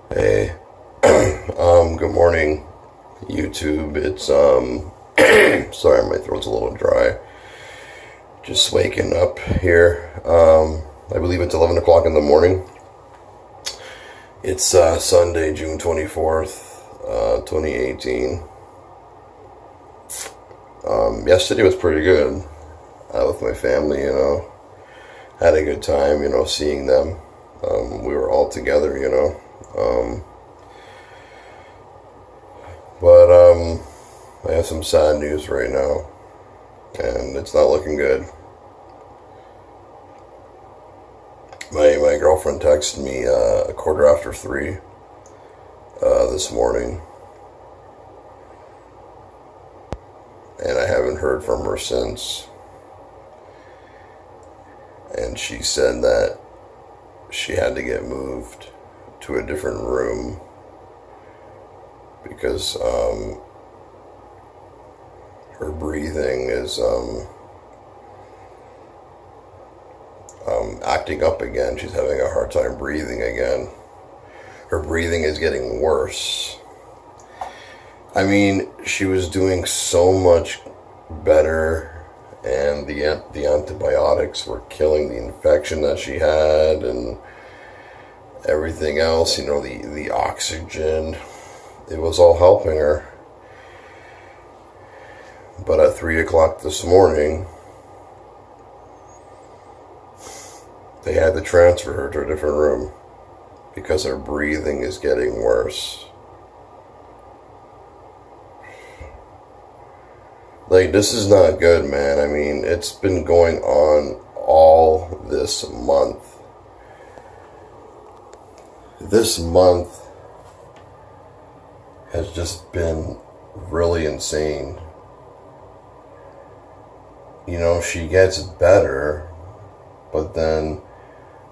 Hey, good morning, YouTube. It's, sorry, my throat's a little dry. Just waking up here. I believe it's 11 o'clock in the morning. It's, Sunday, June 24th, 2018. Yesterday was pretty good, with my family, Had a good time, seeing them. We were all together, But I have some sad news right now, and it's not looking good. My girlfriend texted me a quarter after 3 this morning, and I haven't heard from her since. And she said that she had to get moved to a different room because her breathing is acting up again. She's having a hard time breathing again. Her breathing is getting worse. I mean, she was doing so much better, and the antibiotics were killing the infection that she had and everything else, the oxygen. It was all helping her. But at 3 o'clock this morning, they had to transfer her to a different room because her breathing is getting worse. Like, this is not good, man. I mean, it's been going on all this month. This month has just been really insane. She gets better, but then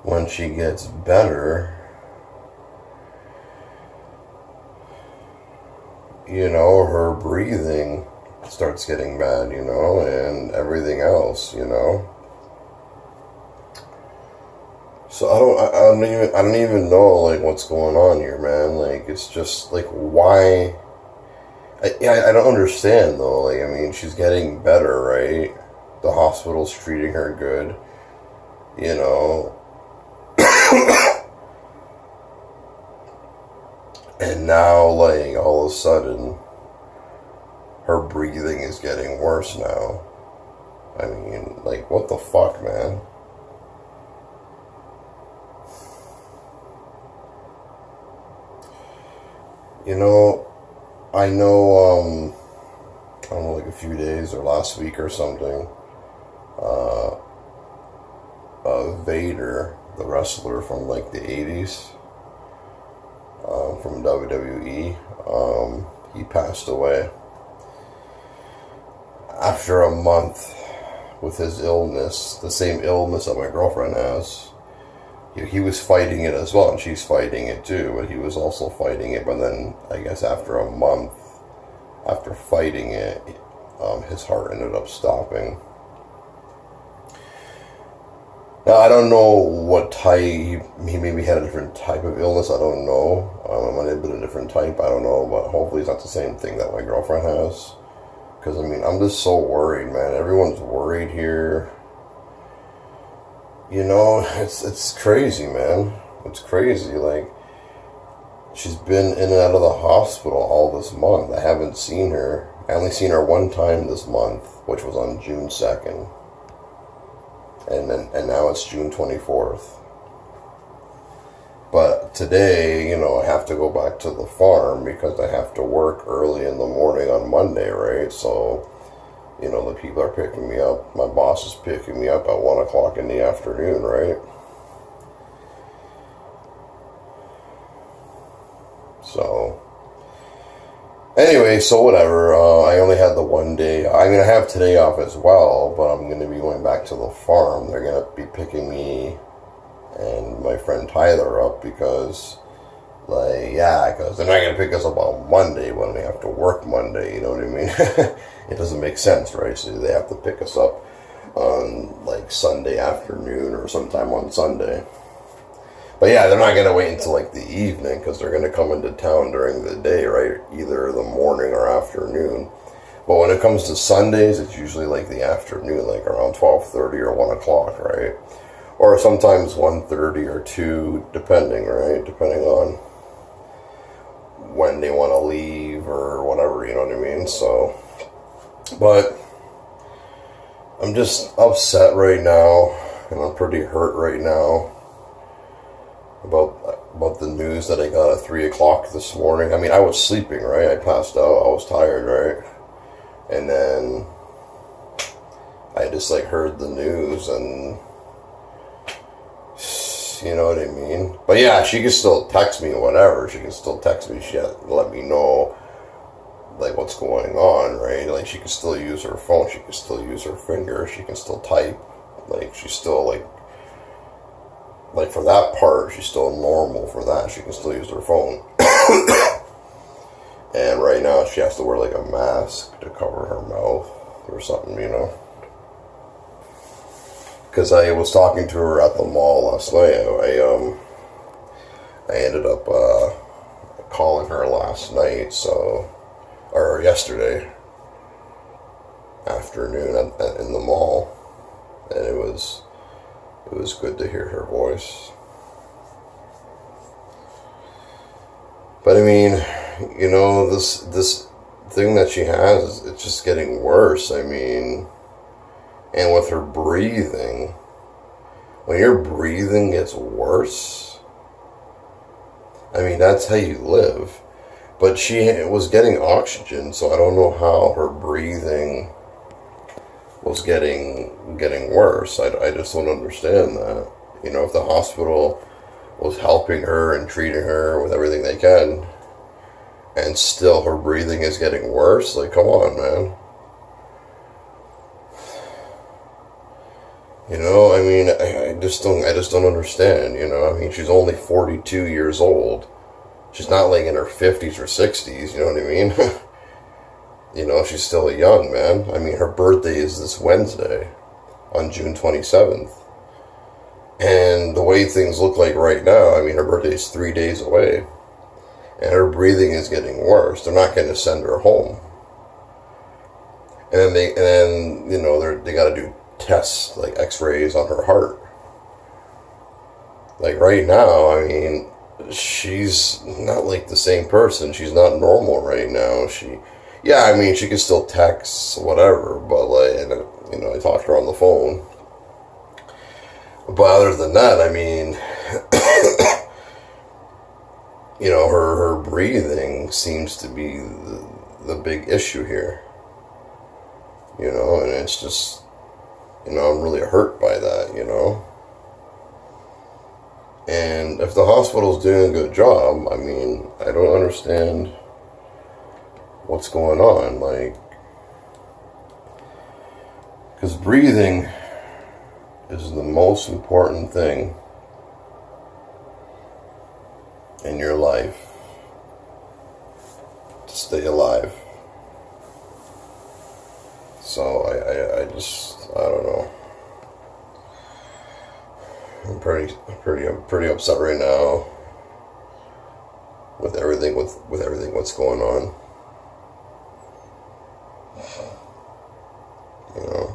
when she gets better, her breathing starts getting bad, and everything else, So I don't even know, like, what's going on here, man. Like, it's just, like, why? I don't understand, though. Like, I mean, she's getting better, right? The hospital's treating her good, And now, like, all of a sudden, her breathing is getting worse now. I mean, like, what the fuck, man? I know, I don't know, like a few days or last week or something, Vader, the wrestler from, like, the 80s, from WWE, he passed away after a month with his illness, the same illness that my girlfriend has. He was fighting it as well, and she's fighting it too, but he was also fighting it. But then, I guess after a month, after fighting it, his heart ended up stopping. Now, I don't know what type, he maybe had a different type of illness, I don't know. It might have been a different type, I don't know, but hopefully it's not the same thing that my girlfriend has. Because, I mean, I'm just so worried, man. Everyone's worried here. It's crazy, man. It's crazy. Like, she's been in and out of the hospital all this month. I haven't seen her. I only seen her one time this month, which was on June 2nd. And now it's June 24th. But today, I have to go back to the farm because I have to work early in the morning on Monday, right? So, the people are picking me up. My boss is picking me up at 1 o'clock in the afternoon, right? So, anyway, so whatever. I only had the one day. I mean, I have today off as well, but I'm going to be going back to the farm. They're going to be picking me and my friend Tyler up because, like, because they're not going to pick us up on Monday when they have to work Monday, you know what I mean? It doesn't make sense, right? So they have to pick us up on, like, Sunday afternoon or sometime on Sunday. But yeah, they're not going to wait until like the evening because they're going to come into town during the day, right? Either the morning or afternoon. But when it comes to Sundays, it's usually like the afternoon, like around 12:30 or 1 o'clock, right? Or sometimes 1:30 or 2, depending, right? Depending on when they want to leave or whatever, you know what I mean? So, but I'm just upset right now, and I'm pretty hurt right now about the news that I got at 3 o'clock this morning. I mean, I was sleeping, right? I passed out. I was tired, right? And then I just like heard the news, and you know what I mean? But yeah, she can still text me whatever. She can still text me. She has to let me know like what's going on, right? Like she can still use her phone. She can still use her finger. She can still type. Like she's still like for that part, she's still normal for that. She can still use her phone. And right now she has to wear like a mask to cover her mouth or something, you know. Because I was talking to her at the mall last night. I ended up calling her last night, or yesterday afternoon in the mall, and it was good to hear her voice. But I mean, you know, this thing that she has, it's just getting worse. I mean, and with her breathing, when your breathing gets worse, I mean, that's how you live. But she was getting oxygen, so I don't know how her breathing was getting worse. I just don't understand that. You know, if the hospital was helping her and treating her with everything they can, and still her breathing is getting worse, like, come on, man. You know, I mean, I just don't understand, you know. I mean, she's only 42 years old. She's not like in her 50s or 60s, you know what I mean? You know, she's still a young, man. I mean, her birthday is this Wednesday, on June 27th. And the way things look like right now, I mean, her birthday is 3 days away. And her breathing is getting worse. They're not going to send her home. And then you know, they got to do tests, like x-rays on her heart. Like right now, I mean, she's not like the same person. She's not normal right now. Yeah, I mean, she can still text, whatever, but like, you know, I talked to her on the phone. But other than that, I mean, you know, her breathing seems to be the big issue here. You know, and it's just, you know, I'm really hurt by that, you know. And if the hospital's doing a good job, I mean, I don't understand what's going on, like, because breathing is the most important thing in your life to stay alive. So I don't know. I'm pretty upset right now with everything what's going on. You know.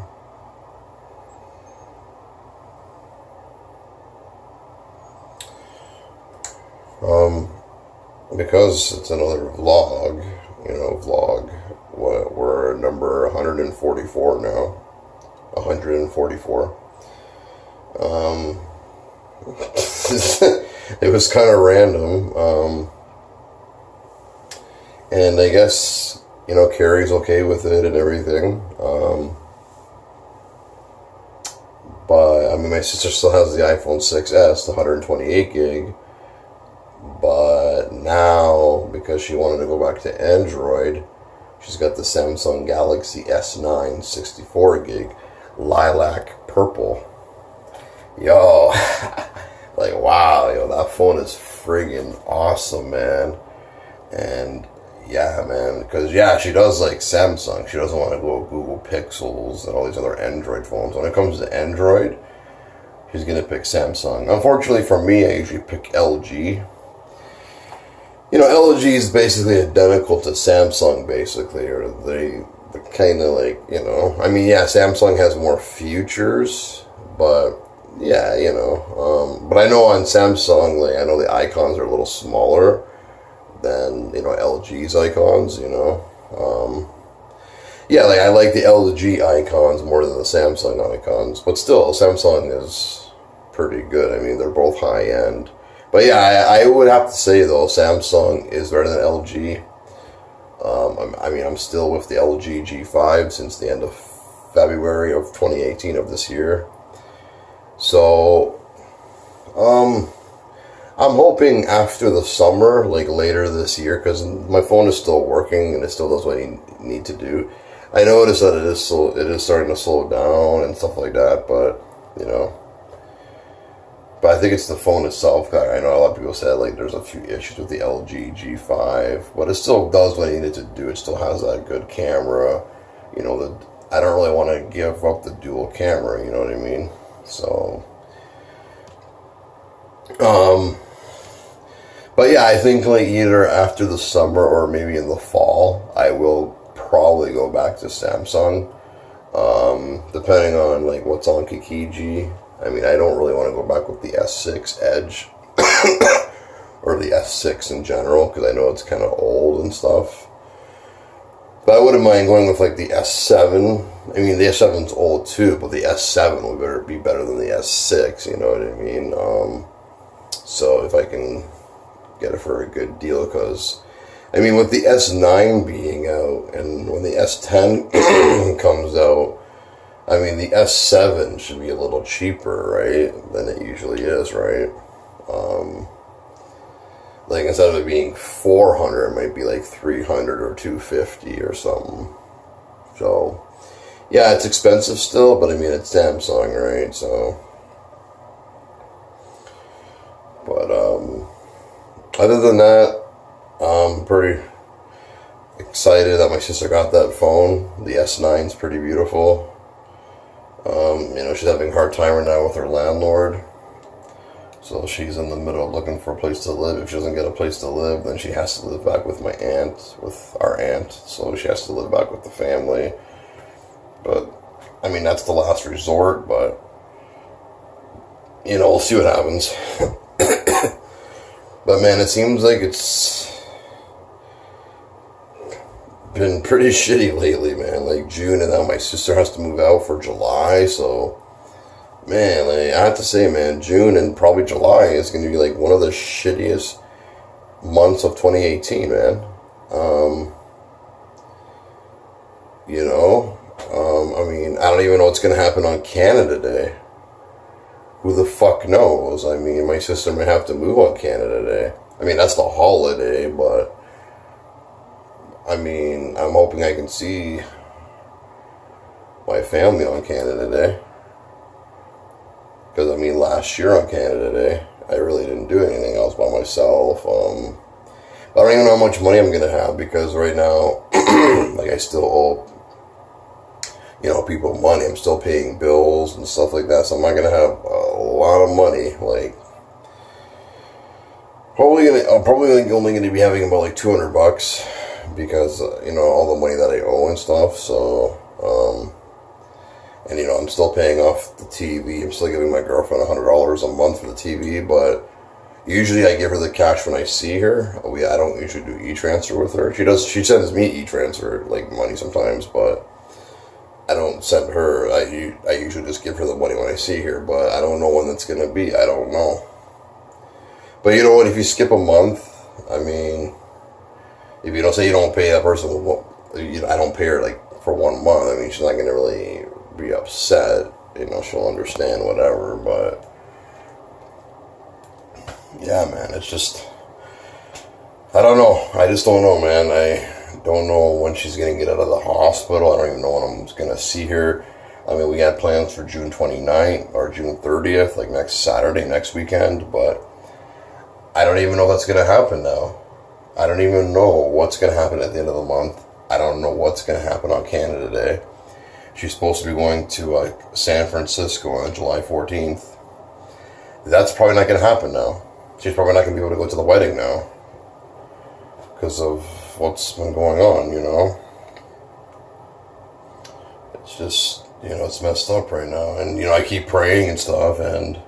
Because it's another vlog, you know, we're number 144 now. 144. It was kind of random. And I guess, you know, Carrie's okay with it and everything. But, I mean, my sister still has the iPhone 6S, the 128 gig. But now, because she wanted to go back to Android, she's got the Samsung Galaxy S9 64 gig lilac purple. Yo, like, wow, yo, that phone is friggin' awesome, man. And yeah, man, because yeah, she does like Samsung. She doesn't want to go Google Pixels and all these other Android phones. When it comes to Android, she's gonna pick Samsung. Unfortunately for me, I usually pick LG. LG is basically identical to Samsung, basically, or they kind of like, I mean, yeah, Samsung has more features, but yeah, but I know on Samsung, like, I know the icons are a little smaller than, LG's icons, yeah, like, I like the LG icons more than the Samsung icons, but still, Samsung is pretty good. I mean, they're both high-end. But yeah, I would have to say, though, Samsung is better than LG. I mean, I'm still with the LG G5 since the end of February of 2018 of this year. So, I'm hoping after the summer, like later this year, because my phone is still working and it still does what I need to do. I noticed that it is starting to slow down and stuff like that, but, But I think it's the phone itself. I know a lot of people said, like, there's a few issues with the LG G5, but it still does what it needed to do. It still has that good camera. I don't really want to give up the dual camera, you know what I mean? So, but yeah, I think, like, either after the summer or maybe in the fall, I will probably go back to Samsung, depending on, like, what's on Kijiji. I mean, I don't really want to go back with the S6 Edge or the S6 in general, because I know it's kind of old and stuff. But I wouldn't mind going with, like, the S7. I mean, the S7's old too, but the S7 would be better than the S6, you know what I mean? So if I can get it for a good deal, because, I mean, with the S9 being out, and when the S10 comes out, I mean, the S7 should be a little cheaper, right, than it usually is, right? Like, instead of it being $400, it might be like $300 or $250 or something. So, yeah, it's expensive still, but I mean, it's Samsung, right? So, but other than that, I'm pretty excited that my sister got that phone. The S9's pretty beautiful. She's having a hard time right now with her landlord. So she's in the middle of looking for a place to live. If she doesn't get a place to live, then she has to live back with our aunt. So she has to live back with the family. But, I mean, that's the last resort, but, we'll see what happens. But, man, it seems like it's been pretty shitty lately, man. Like, June, and now my sister has to move out for July, so, man, like, I have to say, man, June and probably July is going to be, like, one of the shittiest months of 2018, man. I mean, I don't even know what's going to happen on Canada Day. Who the fuck knows? I mean, my sister may have to move on Canada Day. I mean, that's the holiday, but, I mean, I'm hoping I can see my family on Canada Day. Because, I mean, last year on Canada Day, I really didn't do anything else by myself. I don't even know how much money I'm going to have, because right now, like, I still owe, people money. I'm still paying bills and stuff like that, so I'm not going to have a lot of money. Like, I'm probably only going to be having about, like, $200, because, all the money that I owe and stuff, so, and, I'm still paying off the TV. I'm still giving my girlfriend $100 a month for the TV, but usually I give her the cash when I see her. I don't usually do e-transfer with her. She sends me e-transfer, like, money sometimes, but I don't send her. I usually just give her the money when I see her, but I don't know when that's going to be. I don't know. But you know what? If you skip a month, I mean, if you don't say you don't pay that person, I don't pay her, like, for 1 month. I mean, she's not going to really be upset. She'll understand whatever, but yeah, man, it's just, I don't know. I just don't know, man. I don't know when she's going to get out of the hospital. I don't even know when I'm going to see her. I mean, we had plans for June 29th or June 30th, like next Saturday, next weekend, but I don't even know if that's going to happen now. I don't even know what's going to happen at the end of the month. I don't know what's going to happen on Canada Day. She's supposed to be going to San Francisco on July 14th. that's probably not going to happen now. She's probably not going to be able to go to the wedding now because of what's been going on, you know. It's just, you know, it's messed up right now. And, you know, I keep praying and stuff, and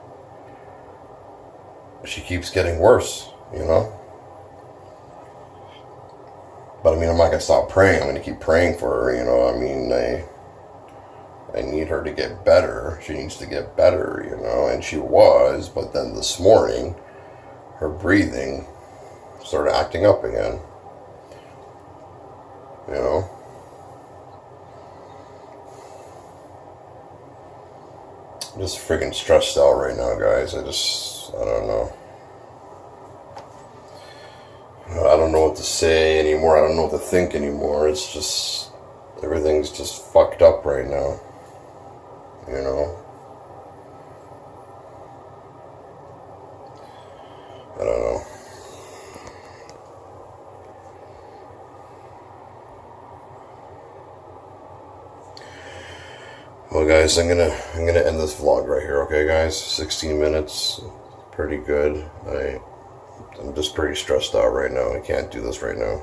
she keeps getting worse, you know. But, I mean, I'm not going to stop praying. I'm going to keep praying for her, you know. I mean, I need her to get better. She needs to get better, you know. And she was, but then this morning, her breathing started acting up again. You know? I'm just freaking stressed out right now, guys. I don't know. I don't know what to say anymore. I don't know what to think anymore. It's just, everything's just fucked up right now. You know? I don't know. Well, guys, I'm gonna end this vlog right here, okay, guys? 16 minutes, pretty good. I'm just pretty stressed out right now. I can't do this right now.